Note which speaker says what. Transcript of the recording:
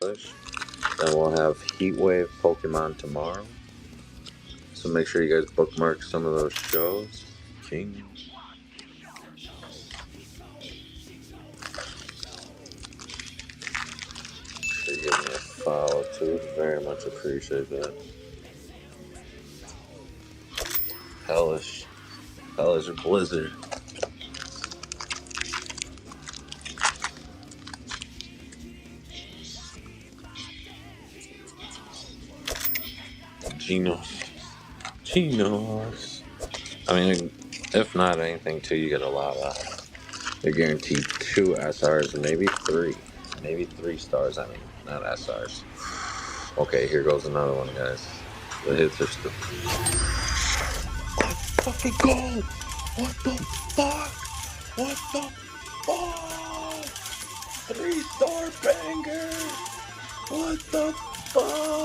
Speaker 1: Hellish. Then we'll have Heat Wave Pokemon tomorrow. So make sure you guys bookmark some of those shows. King. Sure you give me a follow too. Very much appreciate that. Hellish Blizzard. Genos. I mean, if not anything too, you get a lot of. They're guaranteed 2 SRs, maybe 3. Maybe 3 stars, I mean, not SRs. Okay, here goes another one, guys. The hits are still. Let's fucking go! What the fuck? What the fuck? 3-star banger! What the fuck?